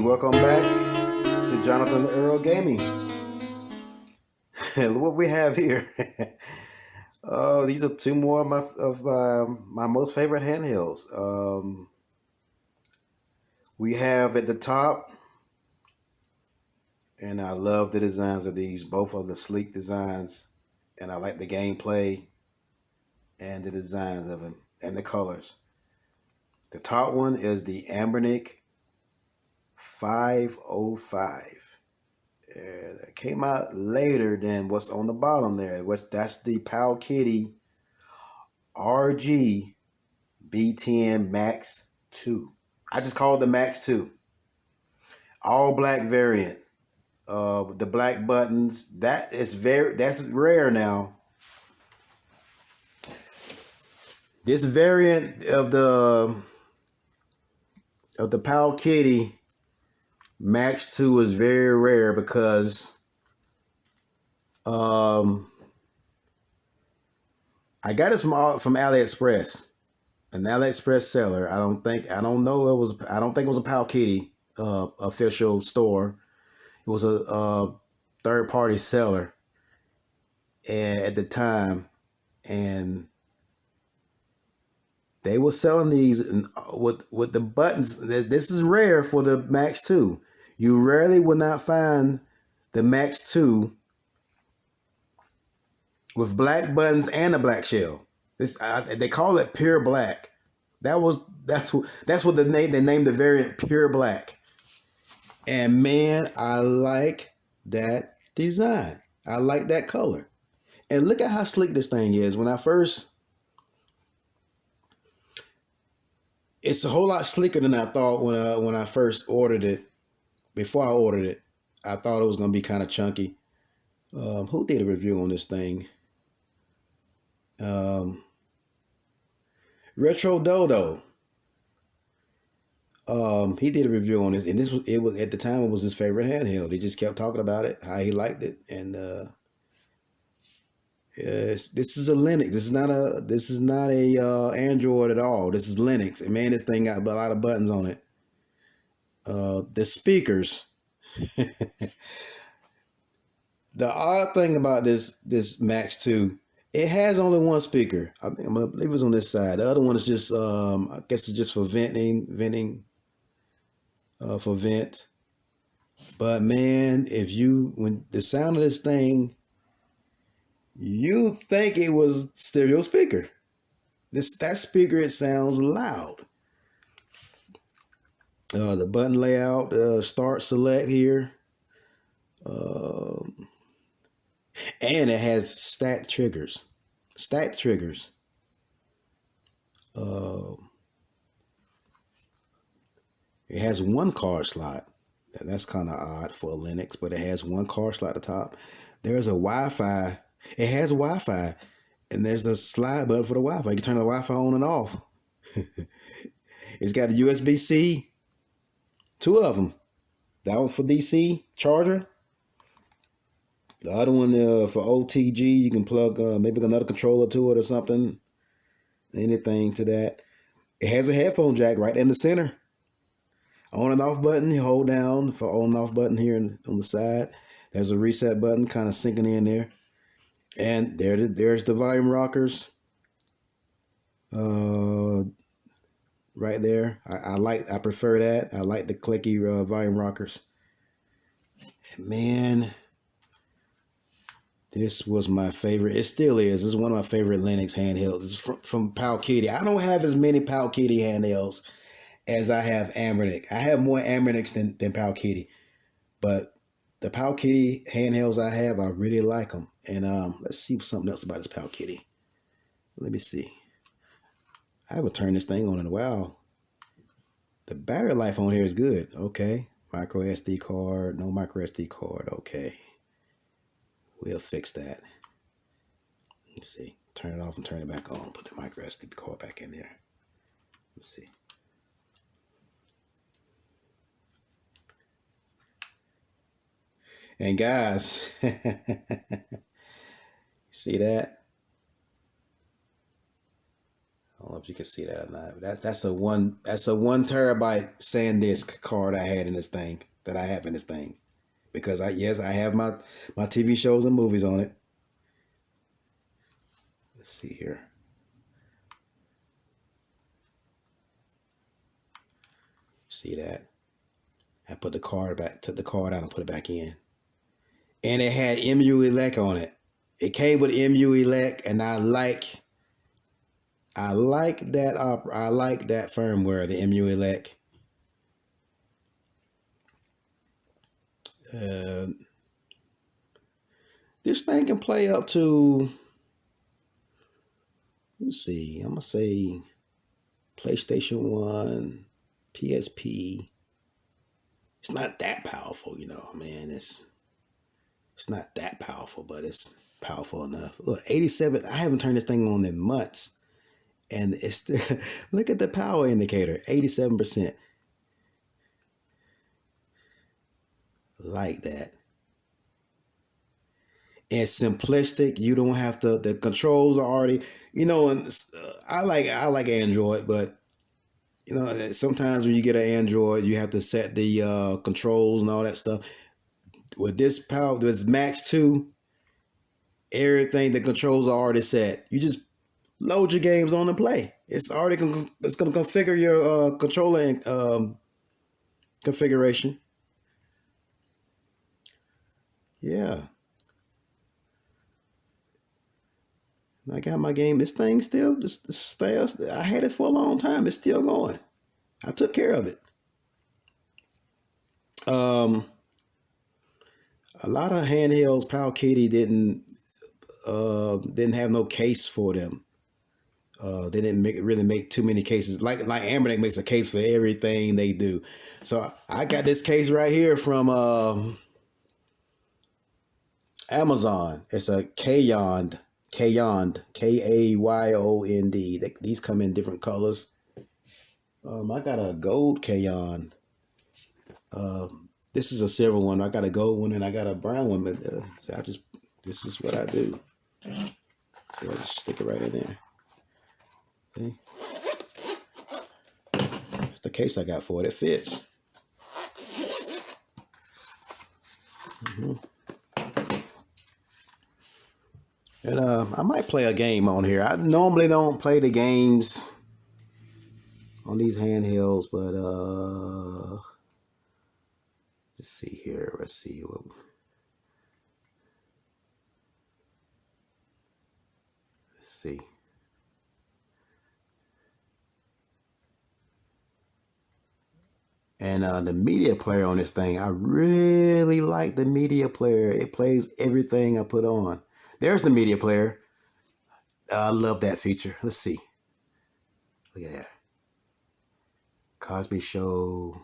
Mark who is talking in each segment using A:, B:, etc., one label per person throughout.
A: welcome back to Jonathan the Earl Gaming. Look what we have here. Oh, these are two more of my most favorite handhelds. We have at the top, and I love the designs of these. Both are the sleek designs, and I like the gameplay and the designs of them and the colors. The top one is the ANBERNIC 505. That came out later than what's on the bottom there. That's the PowKiddy RG10MAX2. I just call it the Max 2. All black variant. With the black buttons. That's rare now. This variant of the PowKiddy Max 2 is very rare because I got it from AliExpress, an AliExpress seller. I don't think it was a PowKiddy official store. It was a third-party seller, and at the time, and they were selling these with the buttons. This is rare for the Max 2. You rarely will not find the Max 2 with black buttons and a black shell. They call it pure black. That's what they named the variant pure black. And man, I like that design. I like that color. And look at how sleek this thing is. It's a whole lot sleeker than I thought when I first ordered it. Before I ordered it, I thought it was going to be kind of chunky. Who did a review on this thing? Retro Dodo. He did a review on this, and it was at the time it was his favorite handheld. He just kept talking about it, how he liked it, and yes, this is a Linux. This is not a Android at all. This is Linux, and man, this thing got a lot of buttons on it. The speakers. The odd thing about this Max 2, it has only one speaker. I believe it was on this side. The other one is just I guess it's just for venting. For vent. But man, when the sound of this thing, you think it was stereo speaker. That speaker, it sounds loud. The button layout, start select here. And it has stacked triggers. It has one card slot. That's kind of odd for a Linux, but it has one card slot at the top. There's a Wi-Fi. It has Wi-Fi, and there's the slide button for the Wi-Fi. You can turn the Wi-Fi on and off. It's got a USB-C, two of them. That one's for DC charger. The other one for OTG. You can plug maybe another controller to it or something. Anything to that. It has a headphone jack right in the center. On and off button, you hold down for on and off button here on the side. There's a reset button kind of sinking in there. And there's the volume rockers. Right there. I prefer that. I like the clicky volume rockers. And man, this was my favorite. It still is. This is one of my favorite Linux handhelds. It's from PowKiddy. I don't have as many PowKiddy handhelds as I have ANBERNIC. I have more ANBERNICs than PowKiddy. But the PowKiddy handhelds I have, I really like them. And let's see something else about this PowKiddy. Let me see. I haven't turned this thing on in a while. The battery life on here is good. Okay. Micro SD card. No micro SD card. Okay. We'll fix that. Let's see. Turn it off and turn it back on. Put the micro SD card back in there. Let's see. And guys, see that? I don't know if you can see that or not. But that's a 1 terabyte SanDisk card I had in this thing, that I have in this thing. Because I have my TV shows and movies on it. Let's see here. See that? I put the card back, took the card out and put it back in. And it had MU Elect on it. It came with MU Elect, and I like that firmware, the MU Elect. This thing can play up to, let's see, I'm gonna say PlayStation 1, PSP. It's not that powerful, you know, man. It's not that powerful, but it's powerful enough. Look, 87. I haven't turned this thing on in months, and it's still, look at the power indicator, 87%. Like that. And simplistic. You don't have to. The controls are already, you know. And I like Android, but you know, sometimes when you get an Android, you have to set the controls and all that stuff. With this MAX2, everything, the controls are already set. You just load your games on and play. It's already it's going to configure your controller and configuration. Yeah. I got my game. This thing still, I had it for a long time. It's still going. I took care of it. A lot of handhelds, PowKiddy didn't have no case for them. They didn't really make too many cases. Like ANBERNIC makes a case for everything they do. So I got this case right here from Amazon. It's a Kayond, Kayond. These come in different colors. I got a gold Kayond. This is a silver one. I got a gold one and I got a brown one. But this is what I do. So I just stick it right in there. See? That's the case I got for it. It fits. And I might play a game on here. I normally don't play the games on these handhelds, but let's see here. Let's see. Let's see. And the media player on this thing, I really like the media player. It plays everything I put on. There's the media player. I love that feature. Let's see. Look at that. Cosby Show.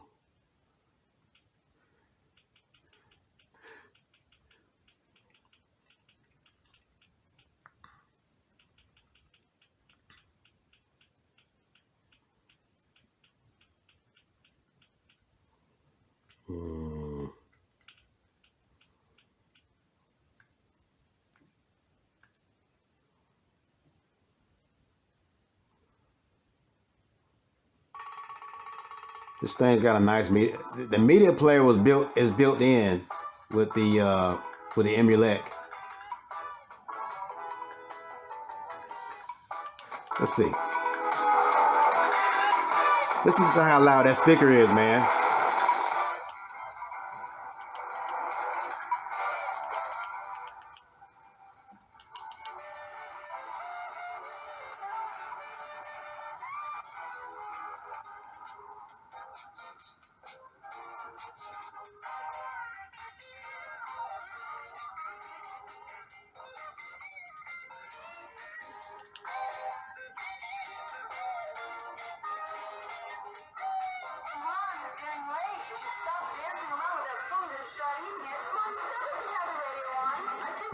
A: This thing's got a nice media. The media player is built in with the Emulec. Let's see. Listen to how loud that speaker is, man.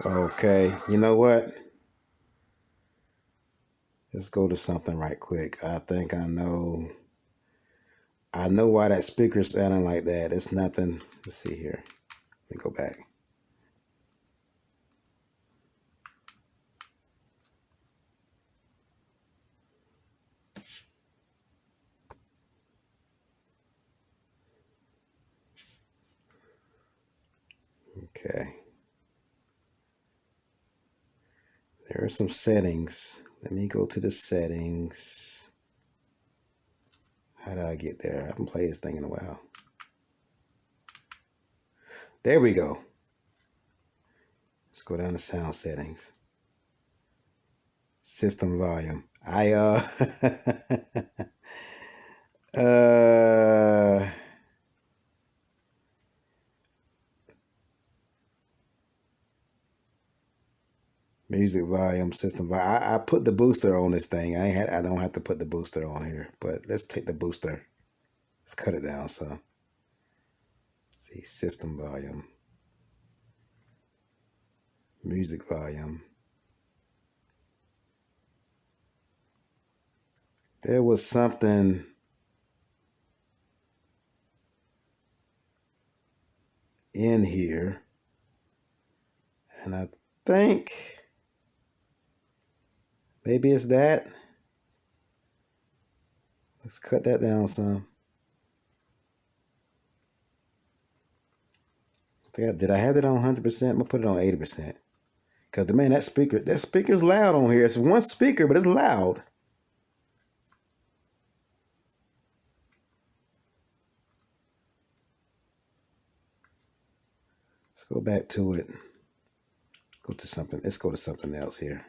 A: Okay, you know what? Let's go to something right quick. I think I know why that speaker's sounding like that. It's nothing. Let's see here. Let me go back. Okay. There are some settings. Let me go to the settings. How do I get there? I haven't played this thing in a while. There we go. Let's go down to sound settings. System volume. Music volume, system volume. I put the booster on this thing. I don't have to put the booster on here, but let's take the booster. Let's cut it down some. See, system volume. Music volume. There was something in here, and I think maybe it's that. Let's cut that down some. Did I have it on 100%? I'm gonna put it on 80%. Cause man, that speaker's loud on here. It's one speaker, but it's loud. Let's go back to it. Go to something. Let's go to something else here.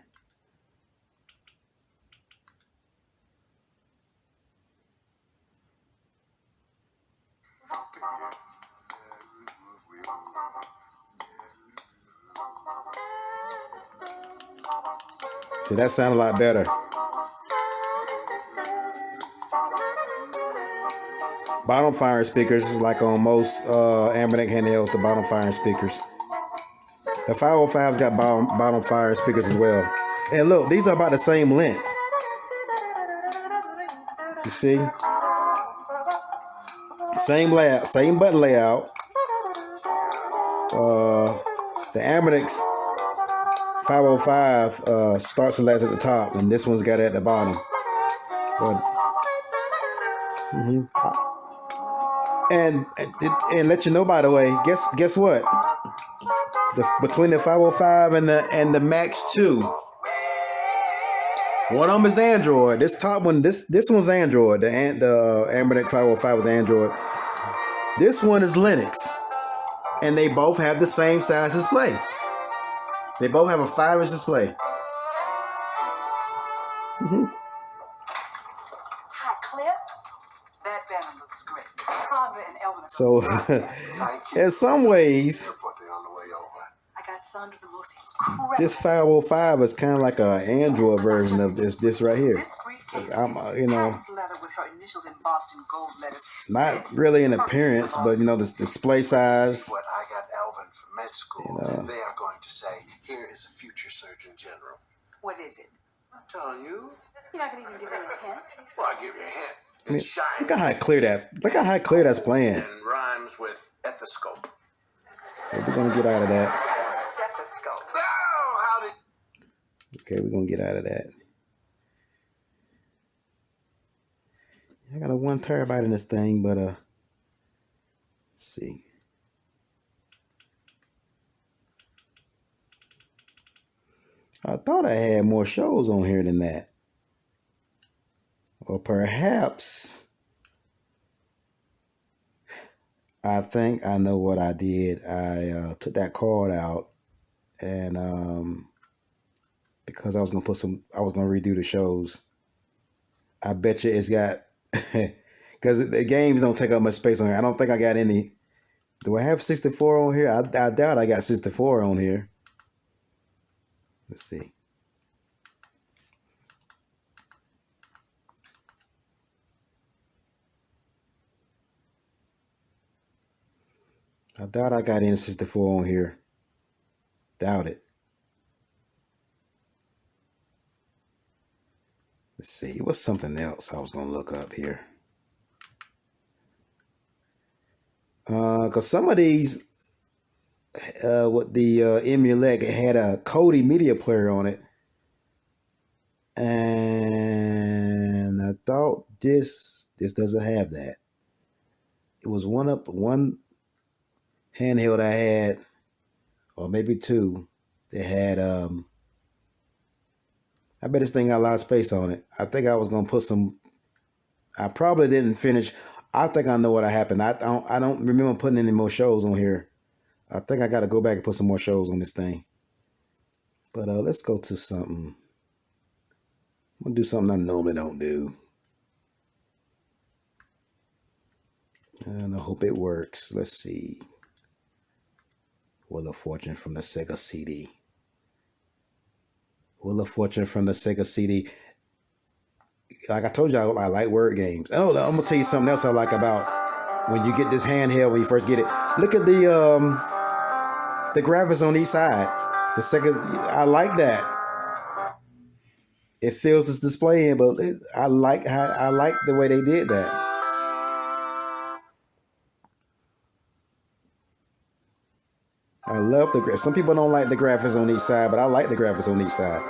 A: See, that sounds a lot better. Bottom firing speakers is like on most ANBERNIC handhelds, the bottom firing speakers. The 505's got bottom firing speakers as well. And look, these are about the same length. You see? Same layout, same button layout. The ANBERNIC's 505 starts and lands at the top, and this one's got it at the bottom. But, and let you know, by the way, guess what? Between the 505 and the MAX2, one of them is Android. This top one, this one's Android. The ANBERNIC 505 is Android. This one is Linux, and they both have the same size display. They both have a 5-inch display.
B: Hi, Clip. That banner looks great. Sandra and Elvin.
A: So, in some ways,
B: I got Sandra the most incredible.
A: this 505 is kind of like an Android version of this right here. You know, not really in appearance, but you know, the display size.
C: What I got Alvin from med school. You know, they are going to say, "Here is a future Surgeon General."
B: What is it?
C: I'm telling you.
B: You're not gonna even give me a hint.
C: Well, I'll give you a hint.
A: I mean, look at how clear that. Look at how clear that's playing.
C: And rhymes with ethoscope.
A: We're gonna get out of that.
B: Stethoscope.
C: Oh, how did?
A: Okay, we're gonna get out of that. I got a 1 terabyte in this thing, but let's see. I thought I had more shows on here than that. Or perhaps I think I know what I did. I took that card out, and because I was gonna redo the shows. I bet you it's got, because the games don't take up much space on here. I don't think I got any. Do I have 64 on here? I doubt I got 64 on here. Let's see. I doubt I got any 64 on here. Doubt it. Let's see. It was something else I was going to look up here. Because some of these, with the Emulec, it had a Kodi media player on it. And I thought this doesn't have that. It was one handheld I had or maybe 2. They had I bet this thing got a lot of space on it. I think I was gonna put some. I probably didn't finish. I think I know what happened. I don't remember putting any more shows on here. I think I got to go back and put some more shows on this thing. But let's go to something. I'm gonna do something I normally don't do, and I hope it works. Let's see. Wheel of Fortune from the Sega CD. Wheel of Fortune from the Sega CD. Like I told you, I like word games. Oh, I'm gonna tell you something else I like about when you get this handheld when you first get it. Look at the graphics on each side. The Sega, I like that. It fills this display in, but I like the way they did that. I love the graphics. Some people don't like the graphics on each side, but I like the graphics on each side.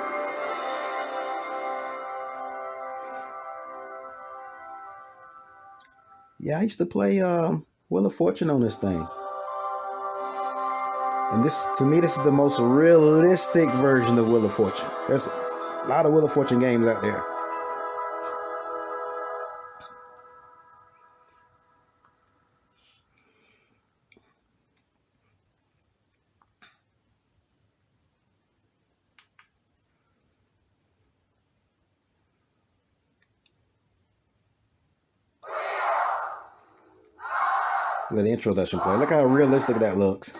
A: Yeah, I used to play Wheel of Fortune on this thing. And this, to me, this is the most realistic version of Wheel of Fortune. There's a lot of Wheel of Fortune games out there. Look at the introduction play. Look how realistic that looks.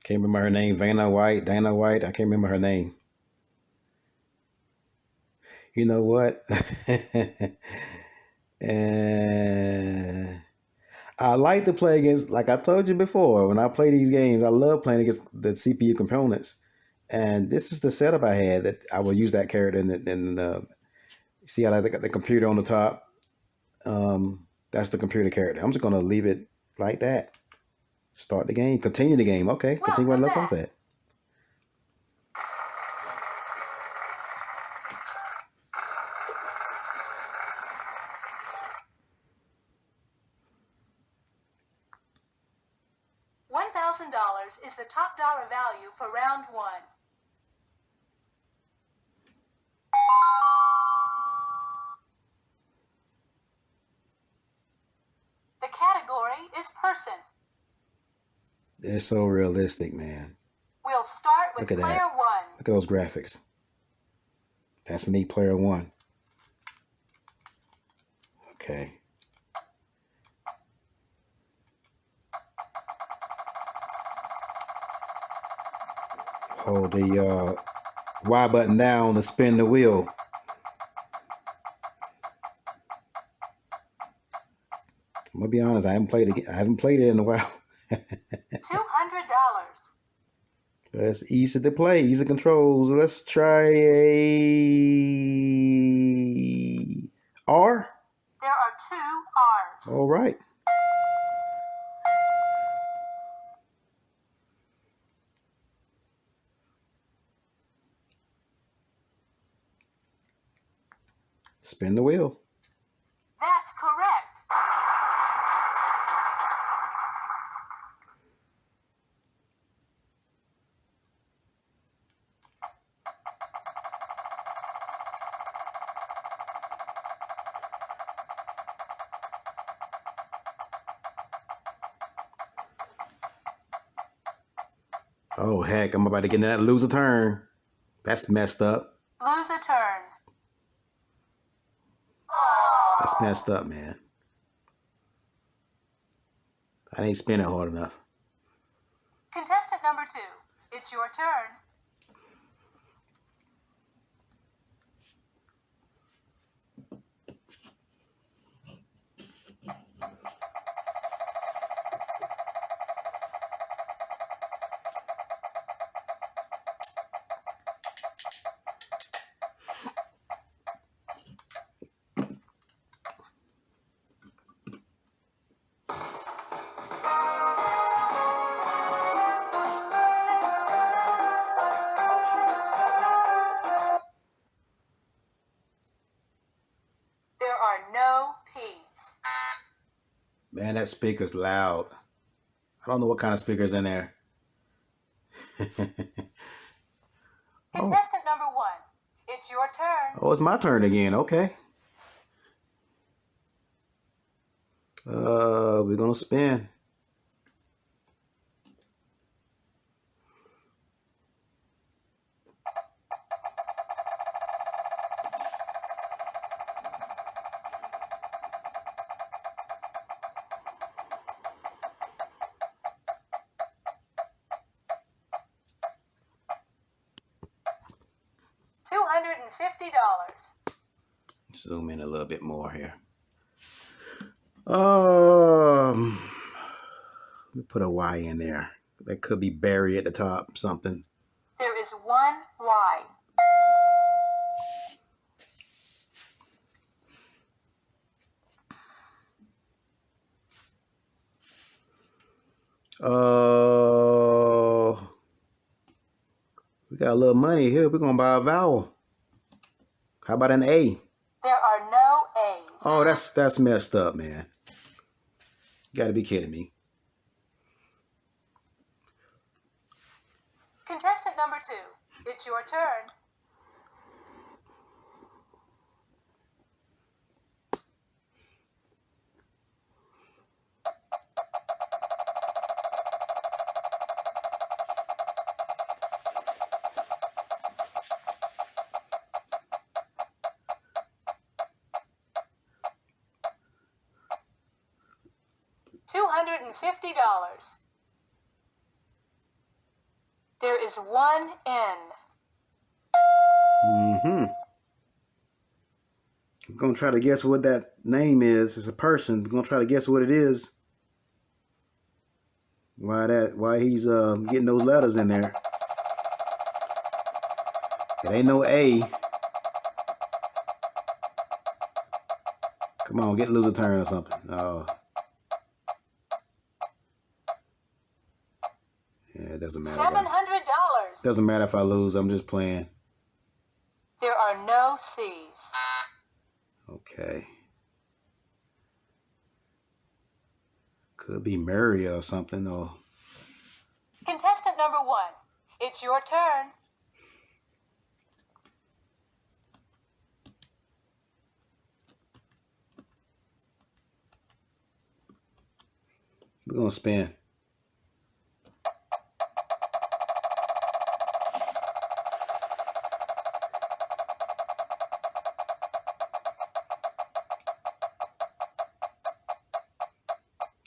A: Can't remember her name. Dana White. I can't remember her name. You know what? And I like to play against, like I told you before, when I play these games, I love playing against the CPU components. And this is the setup I had that I will use that character in the see how they got the computer on the top. That's the computer character. I'm just gonna leave it like that. Start the game. Continue the game. Okay. Continue where I left off at.
B: $1,000 is the top dollar value for round 1. The category is person.
A: It's so realistic, man.
B: We'll start with player 1.
A: Look at those graphics. That's me, player 1. Okay. Hold the Y button down to spin the wheel. I'm gonna be honest, I haven't played it in a while.
B: $200.
A: But it's easy to play, easy controls. Let's try a R.
B: There are 2 R's.
A: All right. Spin the wheel.
B: That's correct.
A: Oh, heck, I'm about to get in that lose a turn. That's messed up.
B: Lose a turn.
A: That's messed up, man. I ain't spinning hard enough.
B: Contestant number 2, it's your turn.
A: Man, that speaker's loud. I don't know what kind of speaker's in there.
B: Contestant
A: Oh.
B: number 1, it's your turn.
A: Oh, it's my turn again. Okay. We're gonna spin.
B: $250.
A: Zoom in a little bit more here. Let me put a Y in there. That could be Barry at the top, something.
B: There is 1 Y.
A: We got a little money here. We're gonna buy a vowel. How about an A?
B: There are no A's.
A: Oh, that's messed up, man. You gotta be kidding me.
B: Contestant number 2, it's your turn. $250. There is 1 N.
A: We're gonna try to guess what that name is. It's a person. We're gonna try to guess what it is. Why he's getting those letters in there. It ain't no A. Come on, get lose a turn or something. Oh. Yeah, it doesn't matter.
B: $700.
A: Doesn't matter if I lose. I'm just playing.
B: There are no C's.
A: Okay. Could be Mary or something. Or
B: Contestant number 1, it's your turn.
A: we're gonna spin.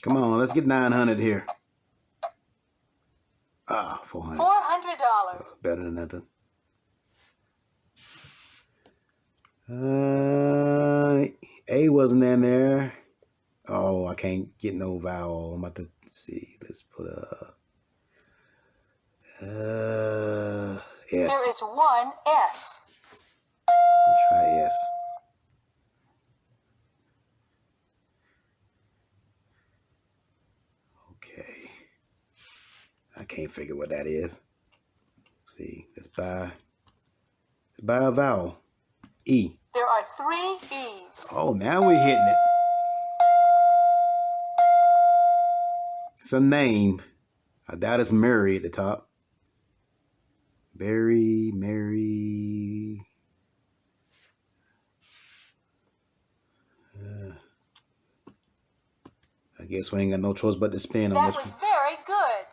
A: Come on, let's get 900 here. Ah, 400.
B: $400.
A: Better than nothing. A wasn't in there. Oh, I can't get no vowel. I'm about to see. Let's put a S.
B: There is 1 S.
A: I'll try S. Okay. I can't figure what that is. See, let's buy a vowel. E.
B: There are 3 E's.
A: Oh, now we're hitting it. It's a name. I doubt it's Mary at the top. Barry, Mary. I guess we ain't got no choice but to spin on
B: That
A: this
B: was
A: one.
B: very good.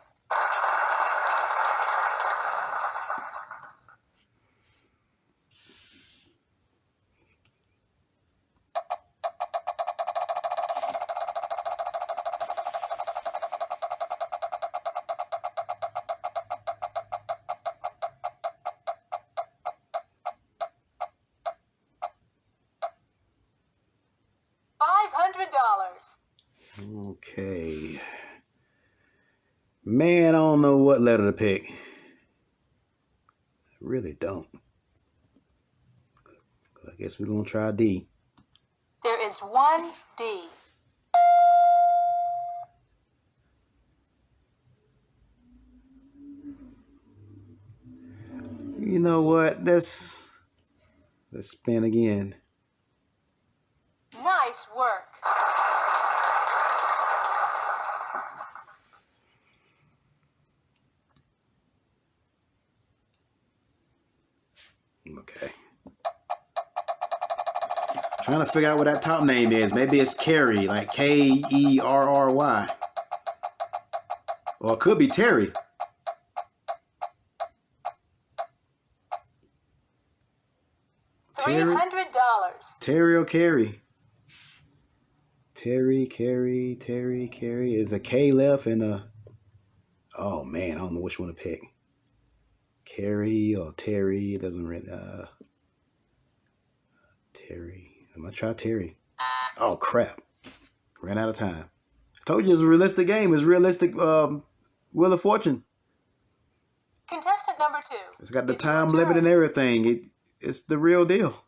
B: $500.
A: Okay. Man, I don't know what letter to pick. I really don't. I guess we're going to try D.
B: There is 1 D.
A: You know what? Let's spin again.
B: Nice work.
A: Trying to figure out what that top name is. Maybe it's Kerry, like Kerry. Or it could be Terry.
B: $300.
A: Terry or Kerry? Terry. Is a K left and a... Oh, man, I don't know which one to pick. Kerry or Terry. It doesn't really... Terry. I'm going to try Terry. Oh, crap. Ran out of time. I told you it's a realistic game. It's realistic Wheel of Fortune.
B: Contestant number 2.
A: It's got the time limit and everything. It's the real deal.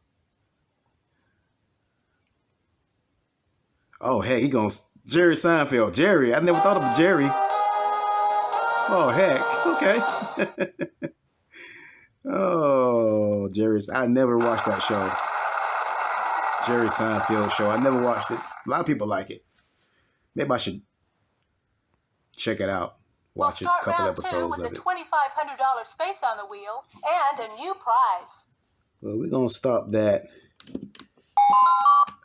A: Oh, heck, he goes Jerry Seinfeld. Jerry. I never thought of Jerry. Oh, heck. Okay. Oh, Jerry's. I never watched that show. Jerry Seinfeld show. I never watched it. A lot of people like it. Maybe I should check it out. Watch a couple episodes of it.
B: With a $2,500 space on the wheel and a new prize.
A: Well, we're going to stop that.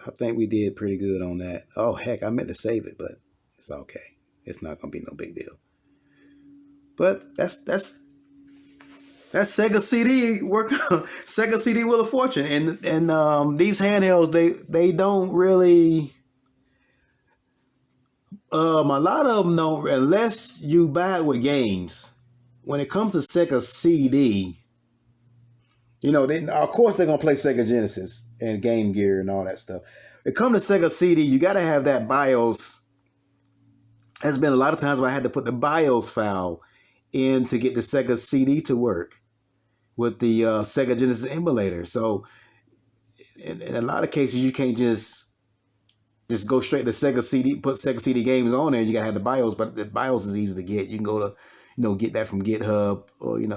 A: I think we did pretty good on that. Oh, heck, I meant to save it, but it's okay. It's not going to be no big deal. But that's Sega CD work. Sega CD Wheel of Fortune, and these handhelds they don't really. A lot of them don't, unless you buy it with games. When it comes to Sega CD, you know, of course they're gonna play Sega Genesis and Game Gear and all that stuff. When it comes to Sega CD, you got to have that BIOS. There's been a lot of times where I had to put the BIOS file in to get the Sega CD to work with the Sega Genesis emulator. So in a lot of cases, you can't just go straight to Sega CD, put Sega CD games on there. You gotta have the BIOS, but the BIOS is easy to get. You can go to, get that from GitHub, or you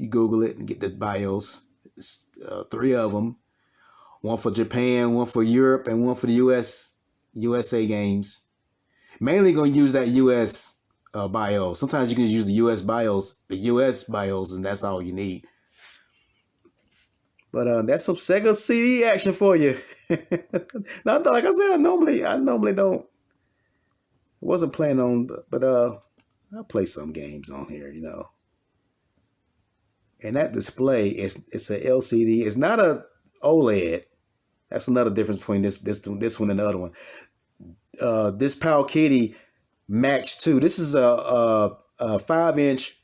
A: Google it and get the BIOS. It's 3 of them, one for Japan, one for Europe, and one for the USA games. Mainly gonna use that US BIOS. Sometimes you can use the US BIOS, and that's all you need. But that's some Sega CD action for you. Now, like I said, I normally don't. I wasn't planning on, but I'll play some games on here, And that display it's a LCD. It's not a OLED. That's another difference between this one and the other one. This PowKiddy MAX2. This is a 5-inch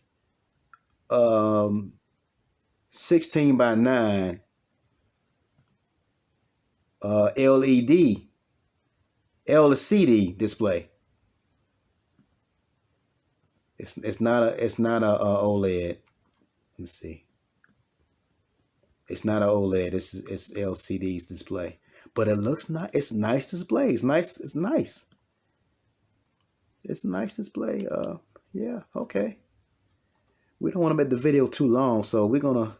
A: 16 by 9 LED LCD display. It's not a OLED. Let me see. It's not a OLED. It's LCD's display, but it looks nice. It's nice display. It's nice. It's nice. It's a nice display. Yeah. Okay. We don't want to make the video too long, so we're gonna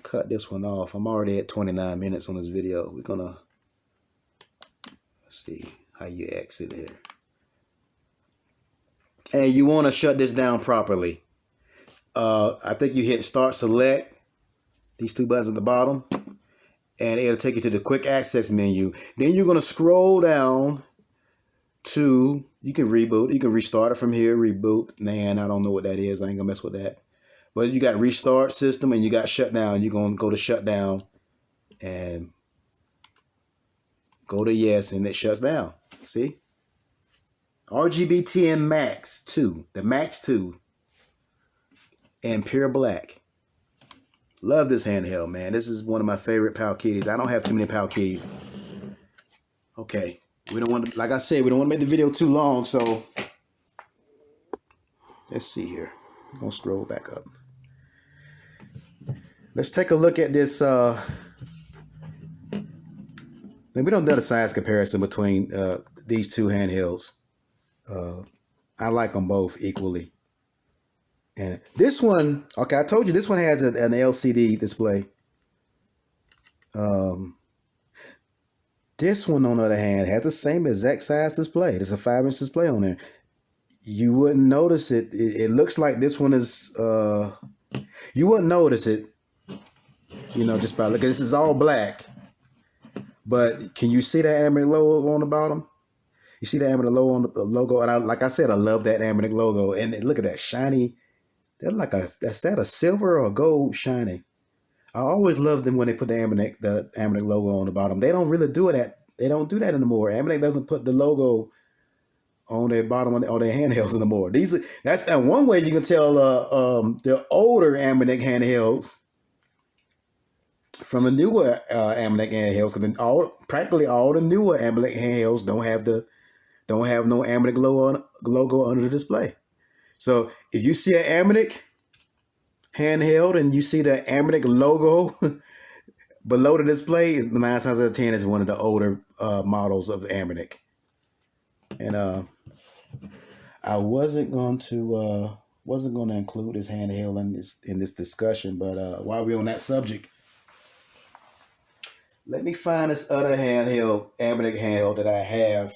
A: cut this one off. I'm already at 29 minutes on this video. We're gonna see how you exit here. And you want to shut this down properly. I think you hit Start Select, these 2 buttons at the bottom, and it'll take you to the Quick Access menu. Then you're going to scroll down to, you can reboot. You can restart it from here, reboot. Man, I don't know what that is. I ain't going to mess with that. But you got Restart System and you got Shutdown. You're going to go to Shutdown and go to Yes, and it shuts down. See? RGB10MAX2, the Max 2, and pure black. Love this handheld, man. This is one of my favorite PowKiddies. I don't have too many PowKiddies. Okay, we don't want to, like I said, we don't want to make the video too long, so let's see here. I'm gonna scroll back up. Let's take a look at this. We don't do a size comparison between these 2 handhelds. I like them both equally. And this one, okay, I told you this one has an LCD display. This one, on the other hand, has the same exact size display. It's a 5-inch display on there. You wouldn't notice it. It looks like this one is, you wouldn't notice it, just by looking. This is all black. But can you see that ANBERNIC logo on the bottom? You see the ANBERNIC logo on the logo, and like I said, I love that ANBERNIC logo. And look at that shiny. They're like is that a silver or a gold shiny? I always love them when they put the ANBERNIC logo on the bottom. They don't really do it. They don't do that anymore. ANBERNIC doesn't put the logo on their bottom on their handhelds anymore. That's one way you can tell the older ANBERNIC handhelds from the newer ANBERNIC handhelds. Because practically all the newer ANBERNIC handhelds don't have no ANBERNIC logo under the display. So if you see an ANBERNIC handheld and you see the ANBERNIC logo below the display, 9 times out of 10 is one of the older models of ANBERNIC. And I wasn't going to include this handheld in this discussion, but while we're on that subject, let me find this other handheld, ANBERNIC handheld that I have.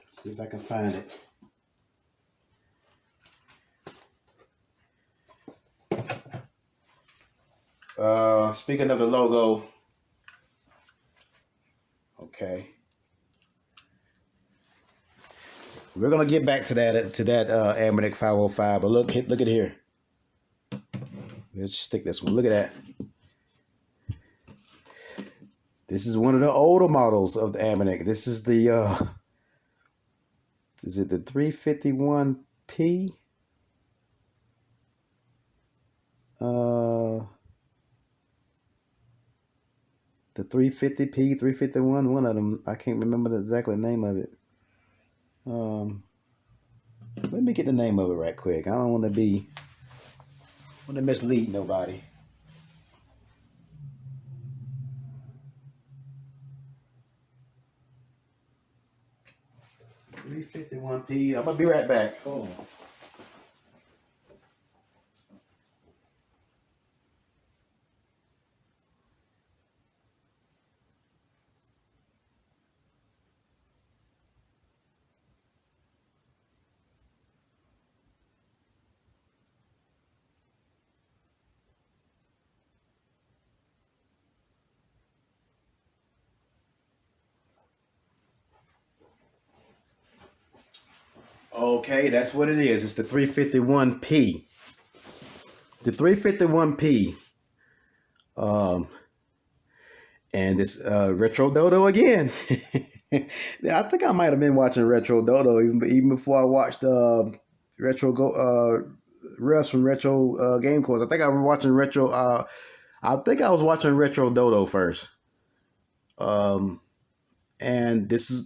A: See if I can find it. Speaking of the logo, okay, we're gonna get back to that ANBERNIC 505. But look at here. Let's stick this one. Look at that. This is one of the older models of the ANBERNIC. This is the is it the 351P? The 350P, 351, one of them. I can't remember the exact name of it. Let me get the name of it right quick. I don't want to mislead nobody. $351P. I'm gonna be right back. Hold on. Okay, that's what it is. It's the 351P. The 351P. And this Retro Dodo again. I think I might have been watching Retro Dodo even before I watched Russ from Retro Game Course. I think I was watching Retro Dodo first. And this is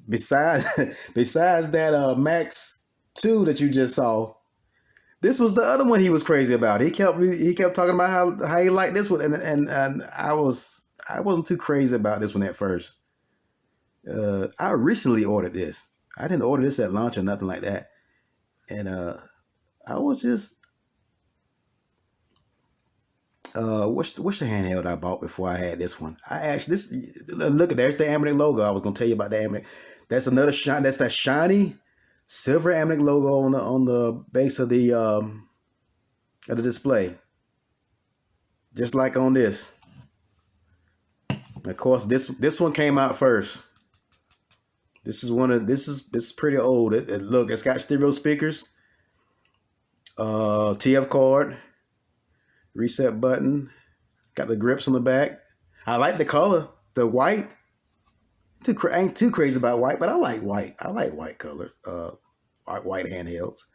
A: besides that Max 2 that you just saw, this was the other one he was crazy about. He kept talking about how he liked this one, and I wasn't too crazy about this one at first. I recently ordered this. I didn't order this at launch or nothing like that, and I was just what's the handheld I bought before I had this one? Look at there's the ANBERNIC logo. I was gonna tell you about the ANBERNIC. That's another shine. That's that shiny silver ANBERNIC logo on the base of the display, just like on this. Of course, this one came out first. This is pretty old. Look, it's got stereo speakers, TF card, reset button, got the grips on the back. I like the color, the white. I ain't too crazy about white, but I like white. I like white color, white handhelds.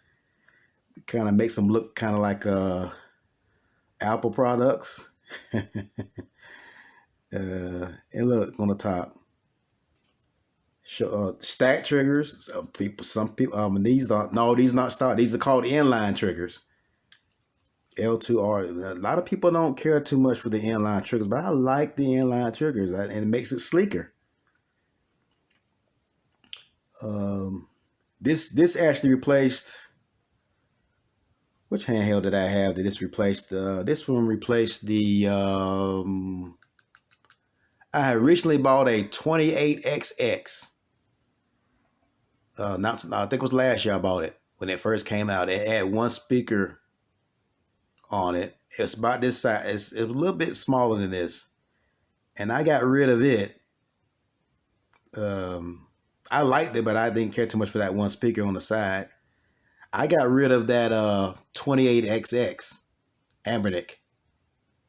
A: It kind of makes them look kind of like Apple products. And look on the top, stack triggers. Some people, these not stock. These are called inline triggers. L2R. A lot of people don't care too much for the inline triggers, but I like the inline triggers, and it makes it sleeker. This actually replaced. Which handheld did I have that this replaced? This one replaced the. I had recently bought a 28XX. I think it was last year I bought it when it first came out. It had one speaker on it. It's about this size. It was a little bit smaller than this, and I got rid of it. I liked it, but I didn't care too much for that one speaker on the side. I got rid of that 28XX ANBERNIC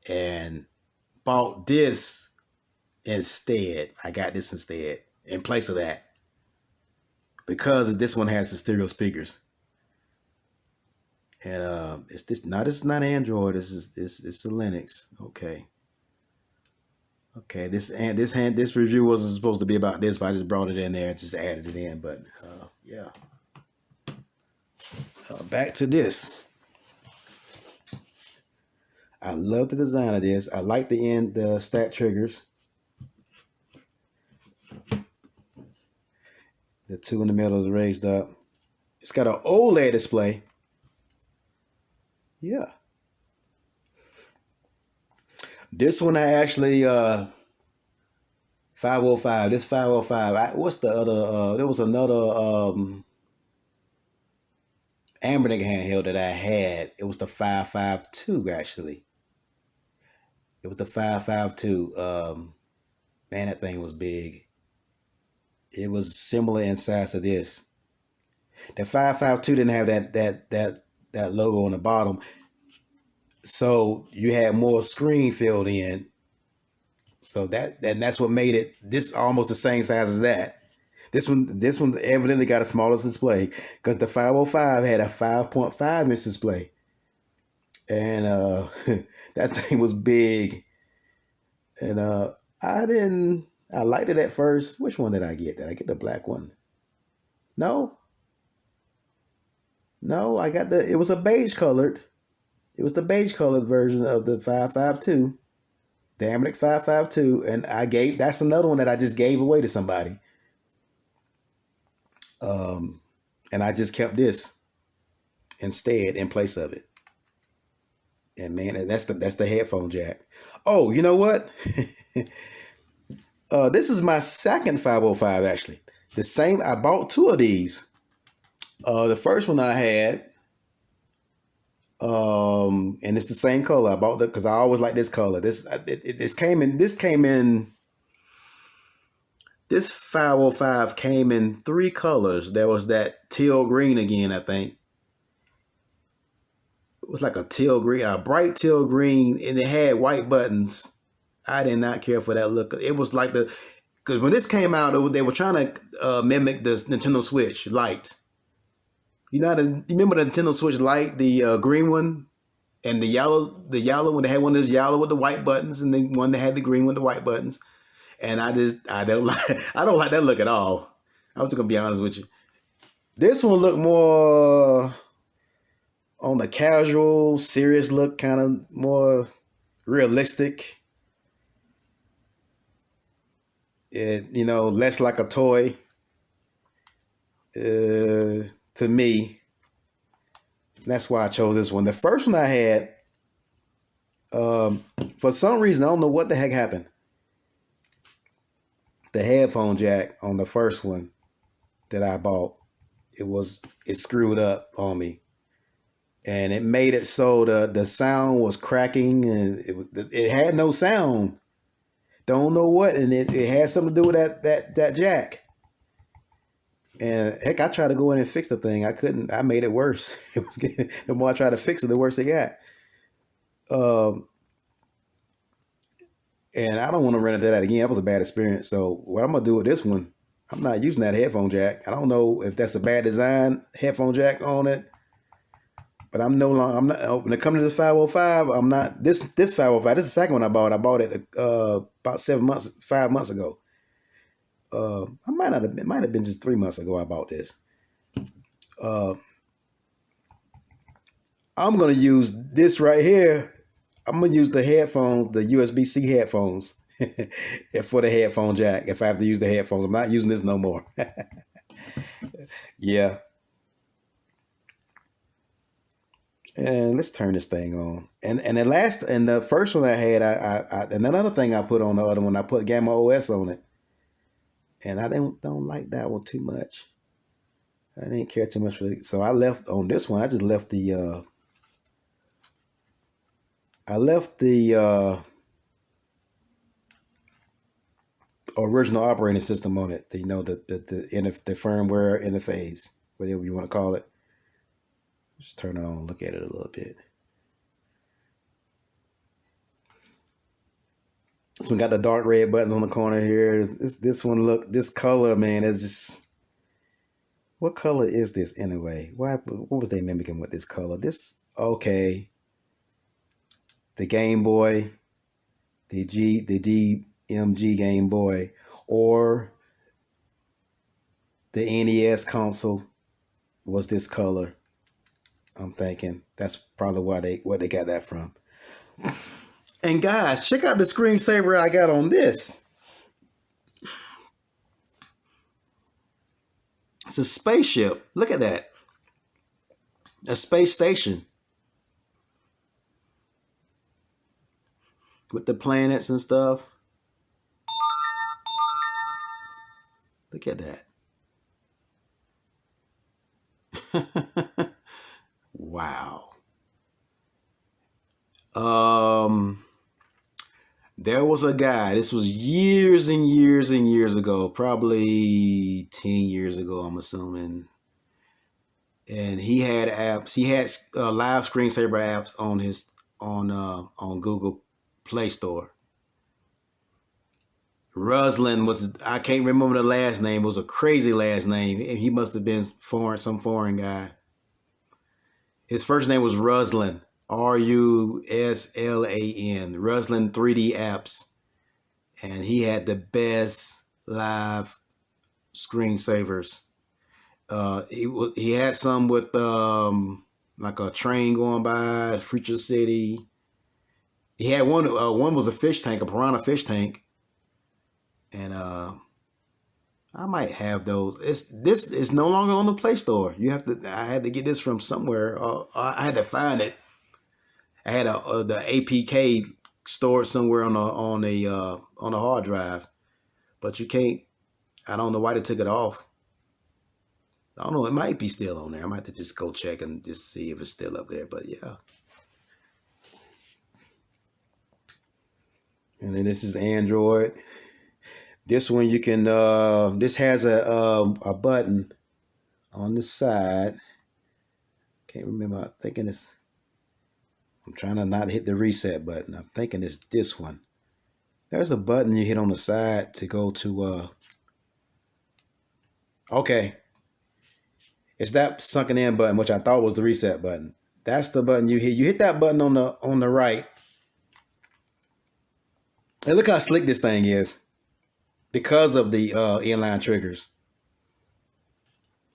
A: and bought this instead. I got this instead in place of that because this one has the stereo speakers. And it's this. No, this is not Android. It's a Linux. Okay. Okay. This review wasn't supposed to be about this, but I just brought it in there and just added it in. But yeah. Back to this. I love the design of this. I like the stat triggers. The two in the middle is raised up. It's got an OLED display. Yeah. This one I actually 505. This 505. What's the other? There was another ANBERNIC handheld that I had. It was the 552 actually. It was the 552. Man, that thing was big. It was similar in size to this. The 552 didn't have that logo on the bottom, so you had more screen filled in. So that's what made it this almost the same size as that. This one evidently got a smaller display because the 505 had a 5.5 inch display, and that thing was big. And I liked it at first. Which one did I get? Did I get the black one? No, I got it was a beige colored. It was the beige colored version of the 552, the ANBERNIC 552, and that's another one that I just gave away to somebody. And I just kept this instead in place of it. And man, that's the headphone jack. Oh, you know what? This is my second 505 actually. The same. I bought two of these. The first one I had, and it's the same color. I bought it because I always like this color. This came in. This 505 came in 3 colors. There was that teal green again, I think. It was like a teal green, a bright teal green, and it had white buttons. I did not care for that look. It was like because when this came out, they were trying to mimic the Nintendo Switch Lite. You remember the Nintendo Switch Lite, the green one, and the yellow one. They had one that was yellow with the white buttons, and then one that had the green with the white buttons. And I don't like that look at all. I'm just gonna be honest with you. This one looked more on the casual, serious look, kind of more realistic. It, less like a toy. To me, that's why I chose this one. The first one I had, for some reason, I don't know what the heck happened. The headphone jack on the first one that I bought, it screwed up on me, and it made it so the sound was cracking, and it had no sound. Don't know what, and it had something to do with that jack. And heck, I tried to go in and fix the thing. I couldn't. I made it worse. The more I tried to fix it, the worse it got. And I don't want to run into that again. That was a bad experience. So what I'm gonna do with this one, I'm not using that headphone jack. I don't know if that's a bad design headphone jack on it, but I'm not. When it comes to this 505, I'm not. This 505. This is the second one I bought. I bought it about 5 months ago. It might have been just 3 months ago I bought this. I'm gonna use this right here. I'm gonna use the headphones, the USB-C headphones, for the headphone jack. If I have to use the headphones, I'm not using this no more. Yeah. And let's turn this thing on. And the first one I had, and another thing I put on the other one, I put Gamma OS on it, and I don't like that one too much. I didn't care too much for it, so I left on this one. I just left the original operating system on it. You know, the firmware interface, whatever you want to call it. Just turn it on, look at it a little bit. This one got the dark red buttons on the corner here. This one, look, this color, man, is just, what color is this anyway? What was they mimicking with this color? This, okay. The Game Boy, the DMG Game Boy, or the NES console was this color. I'm thinking that's probably where they got that from. And guys, check out the screensaver I got on this. It's a spaceship. Look at that. A space station. With the planets and stuff. Look at that. Wow. There was a guy, this was years and years and years ago, probably 10 years ago, I'm assuming. And he had apps, he had live screensaver apps on Google Play Store. Ruslan was, I can't remember the last name, it was a crazy last name. He must have been some foreign guy. His first name was Ruslan. Ruslan, Ruslan 3D apps. And he had the best live screensavers. He had some with like a train going by, Future City. He had one was a fish tank, a piranha fish tank. And I might have those. This is no longer on the Play Store. I had to get this from somewhere. I had to find it. I had the APK stored somewhere on a hard drive, but you can't. I don't know why they took it off. I don't know. It might be still on there. I might have to just go check and just see if it's still up there. But yeah. And then this is Android. This one you can. This has a button on the side. Can't remember. I'm thinking it's. I'm trying to not hit the reset button. I'm thinking it's this one. There's a button you hit on the side to go to. Okay. It's that sunken in button, which I thought was the reset button. That's the button you hit. You hit that button on the right. And look how slick this thing is. Because of the inline triggers.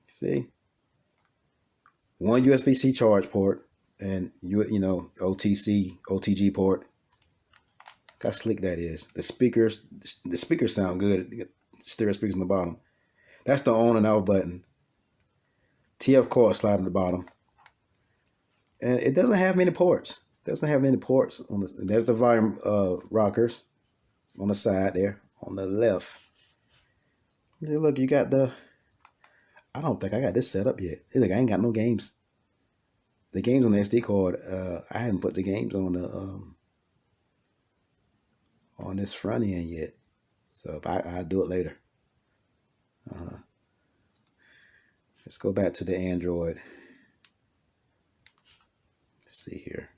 A: See? One USB-C charge port. And OTG port. Look how slick that is. The speakers sound good. Stereo speakers on the bottom. That's the on and off button. TF cord slide on the bottom. And it doesn't have many ports. There's the volume rockers on the side there, on the left. Look, you got I don't think I got this set up yet. Look, I ain't got no games. The games on the SD card, I haven't put the games on this front end yet. So I'll do it later. Let's go back to the Android. Let's see here.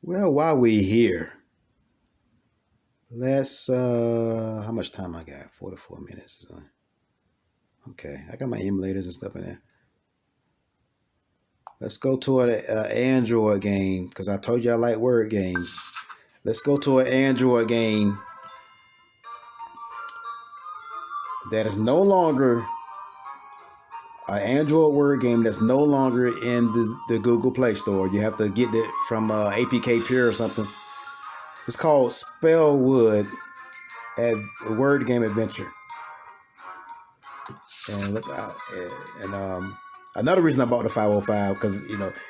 A: Well, while we here, let's how much time I got? 44 minutes. Okay, I got my emulators and stuff in there. Let's go to an Android game, because I told you I like word games. Let's go to an Android game that is no longer an Android word game that's no longer in the Google Play Store. You have to get it from APK Pure or something. It's called Spellwood Word Game Adventure. And look out, and another reason I bought the 505, because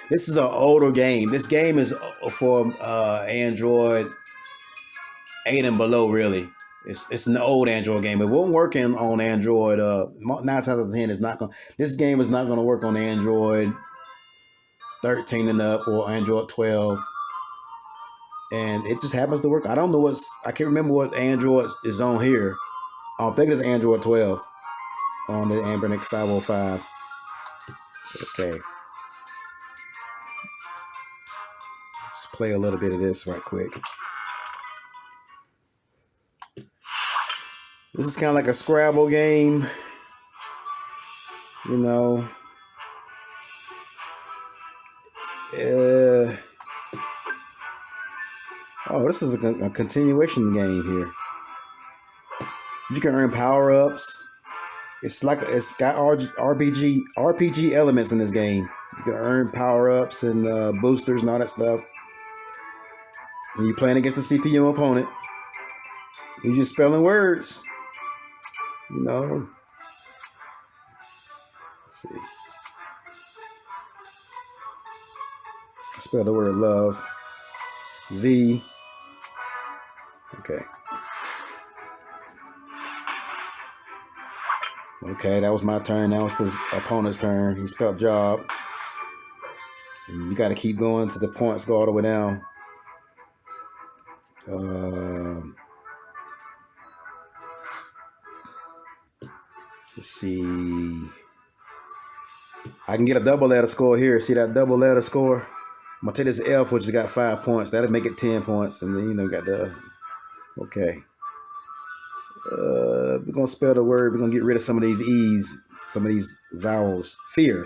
A: this is an older game. This game is for Android 8 and below, really. It's an old Android game. It won't work on Android. 9 times out of 10, it's not going. This game is not going to work on Android 13 and up or Android 12. And it just happens to work. I don't know I can't remember what Android is on here. I think it's Android 12 on the ANBERNIC 505. Okay. Let's play a little bit of this right quick. This is kind of like a Scrabble game, you know. Oh, this is a continuation game here. You can earn power-ups. It's got RPG elements in this game. You can earn power-ups and boosters and all that stuff. And you're playing against a CPU opponent. You're just spelling words. You know. Let's see. Spell the word love. V. Okay. Okay, that was my turn. Now it's the opponent's turn. He spelled job. And you got to keep going to the points go all the way down. Let's see. I can get a double letter score here. See that double letter score? I'm going to take this F, which has got 5 points. That'll make it 10 points. And then, you know, got the... Okay. We're going to spell the word. We're going to get rid of some of these E's, some of these vowels. Fear.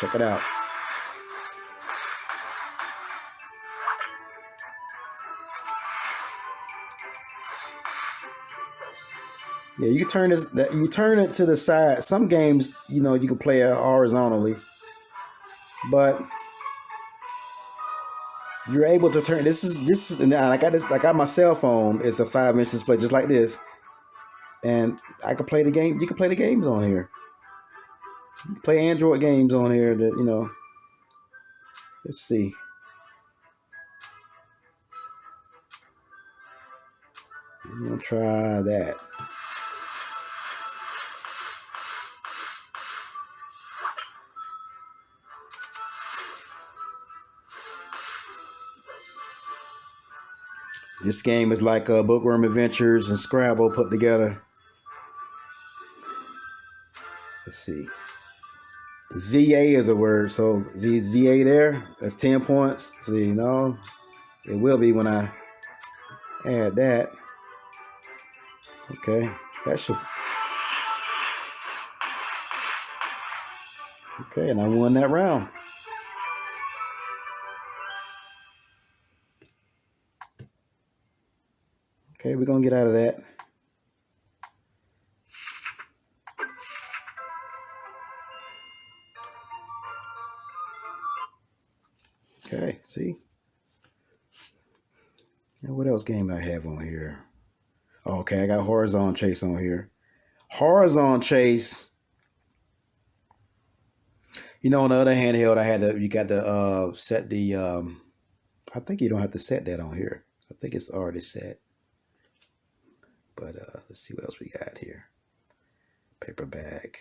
A: Check it out. Yeah, you can turn this. You turn it to the side. Some games, you know, you can play it horizontally, but you're able to turn. This is. And I got this. I got my cell phone. It's a 5-inch display, just like this, and I can play the game. You can play the games on here. You can play Android games on here. That, you know. Let's see. I'm gonna try that. This game is like Bookworm Adventures and Scrabble put together. Let's see. ZA is a word, so ZA there, that's 10 points. So, you know, it will be when I add that. Okay, that should. Okay, and I won that round. Okay, we're gonna get out of that. Okay, see? And what else game I have on here? Oh, okay, I got Horizon Chase on here. Horizon Chase. You know, on the other handheld, you got to set the, I think you don't have to set that on here. I think it's already set. But let's see what else we got here. Paperback.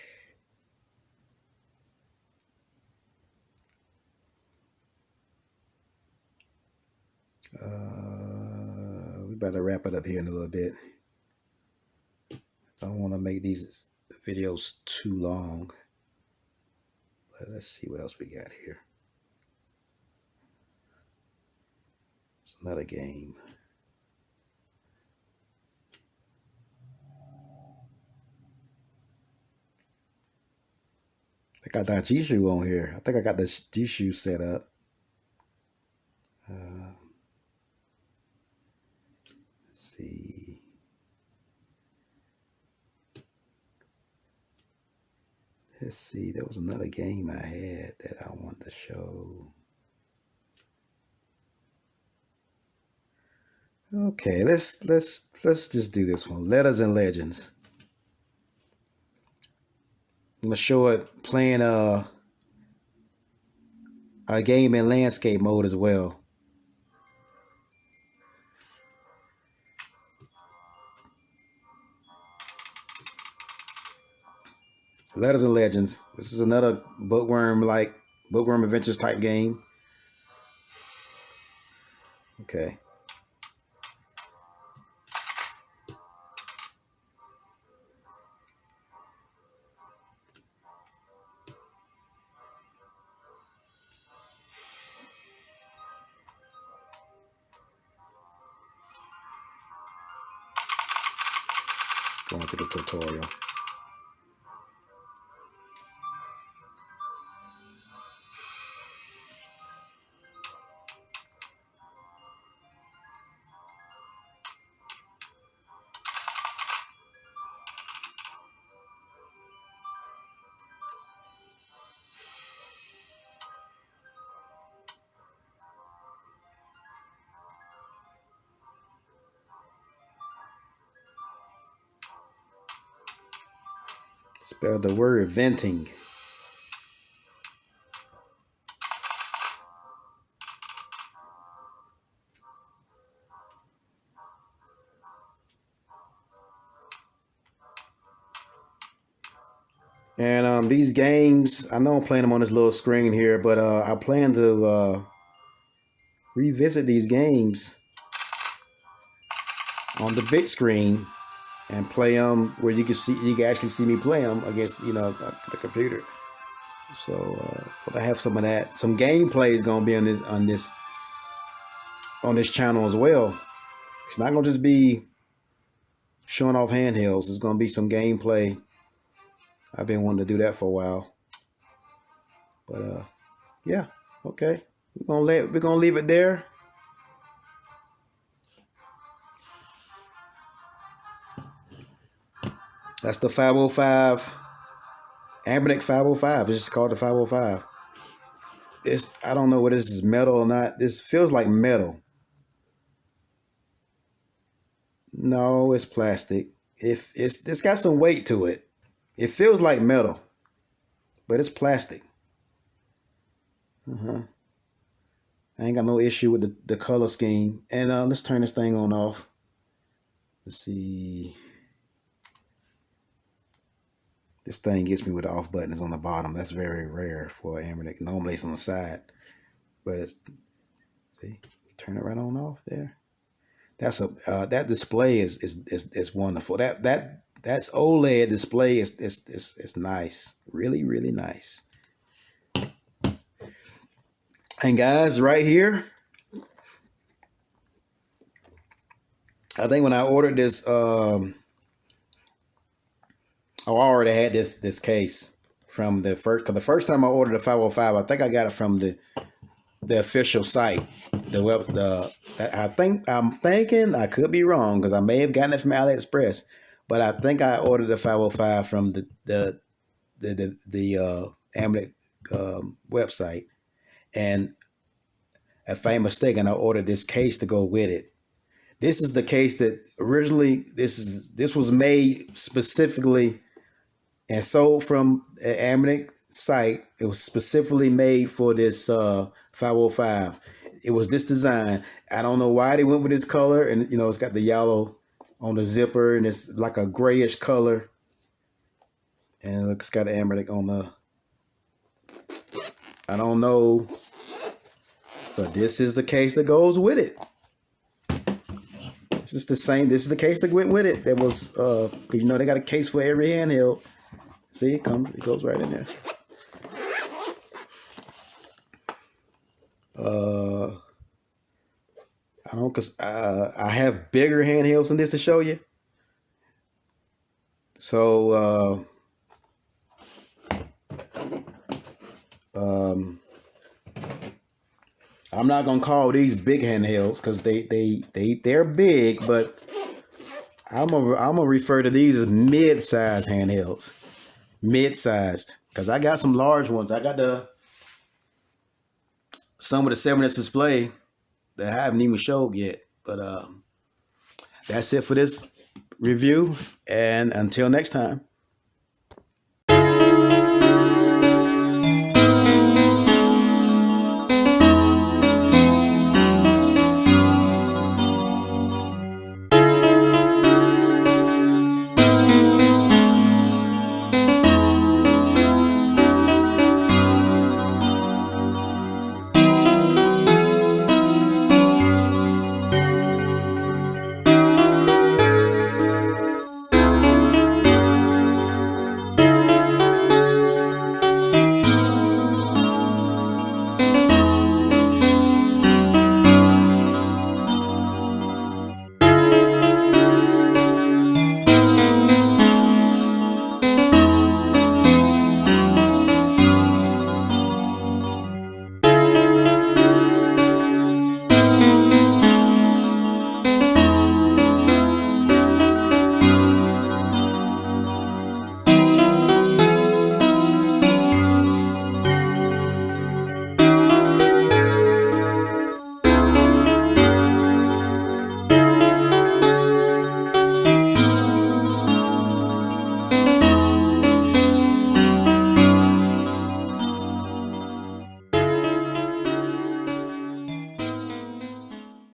A: We better wrap it up here in a little bit. I don't want to make these videos too long. But let's see what else we got here. It's another game. I got that G-Shoe on here. I think I got this G-Shoe set up. Let's see. Let's see. There was another game I had that I wanted to show. Okay, let's just do this one. Letters and Legends. I'm gonna show it playing a game in landscape mode as well. Letters and Legends. This is another bookworm like Bookworm Adventures type game. Okay. Going through the tutorial. Spell the word venting. And these games, I know I'm playing them on this little screen here, but I plan to revisit these games on the big screen and play them where you can actually see me play them against, you know, the computer. So but I have some of that. Some gameplay is gonna be on this channel as well. It's not gonna just be showing off handhelds. It's gonna be some gameplay. I've been wanting to do that for a while. But yeah, okay. We're gonna leave it there. That's the 505 ANBERNIC 505. It's just called the 505. I don't know whether this is metal or not. This feels like metal. No, it's plastic. It's got some weight to it. It feels like metal, but it's plastic. I ain't got no issue with the color scheme. And let's turn this thing on off. Let's see. This thing gets me with the off button is on the bottom. That's very rare for ANBERNIC. Normally it's on the side, but it's, see, turn it right on off there. That's that display is wonderful. That's OLED display is nice, really nice. And guys, right here, I think when I ordered this, I already had this case from the first. Cause the first time I ordered the 505, I think I got it from the official site, I'm thinking I could be wrong because I may have gotten it from AliExpress, but I think I ordered the 505 from the ANBERNIC website, and if I'm mistaken, I ordered this case to go with it. This is the case that originally this was made specifically and sold from the ANBERNIC site. It was specifically made for this 505. It was this design. I don't know why they went with this color, and you know, it's got the yellow on the zipper, and it's like a grayish color. And look, it's got the ANBERNIC on the. I don't know, but this is the case that goes with it. It's just the same. This is the case that went with it. That was, you know, they got a case for every handheld. See, it goes right in there. I don't, cause I have bigger handhelds than this to show you. So I'm not gonna call these big handhelds because they're big, but I'm gonna refer to these as mid-sized handhelds. Mid-sized, because I got some large ones. I got some of the 7-inch display that I haven't even showed yet. But that's it for this review, and until next time.